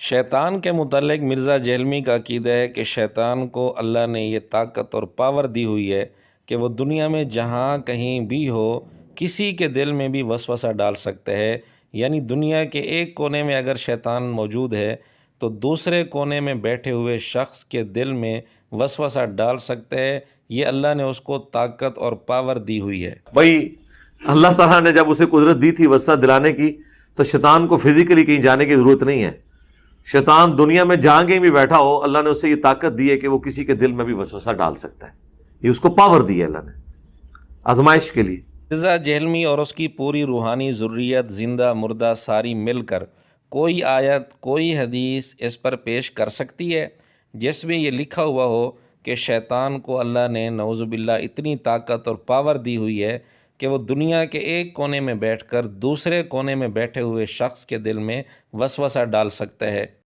شیطان کے متعلق مرزا جہلمی کا عقیدہ ہے کہ شیطان کو اللہ نے یہ طاقت اور پاور دی ہوئی ہے کہ وہ دنیا میں جہاں کہیں بھی ہو کسی کے دل میں بھی وسوسہ ڈال سکتے ہیں۔ یعنی دنیا کے ایک کونے میں اگر شیطان موجود ہے تو دوسرے کونے میں بیٹھے ہوئے شخص کے دل میں وسوسہ ڈال سکتے ہیں۔ یہ اللہ نے اس کو طاقت اور پاور دی ہوئی ہے۔ بھائی اللہ تعالیٰ نے جب اسے قدرت دی تھی وسوسہ دلانے کی تو شیطان کو فزیکلی کہیں جانے کی ضرورت نہیں ہے۔ شیطان دنیا میں جہاں کہیں بھی بیٹھا ہو اللہ نے اسے یہ طاقت دی ہے کہ وہ کسی کے دل میں بھی وسوسہ ڈال سکتا ہے۔ یہ اس کو پاور دی ہے اللہ نے آزمائش کے لیے۔ مرزا جہلمی اور اس کی پوری روحانی ذریت زندہ مردہ ساری مل کر کوئی آیت کوئی حدیث اس پر پیش کر سکتی ہے جس میں یہ لکھا ہوا ہو کہ شیطان کو اللہ نے نعوذ باللہ اتنی طاقت اور پاور دی ہوئی ہے کہ وہ دنیا کے ایک کونے میں بیٹھ کر دوسرے کونے میں بیٹھے ہوئے شخص کے دل میں وسوسہ ڈال سکتا ہے؟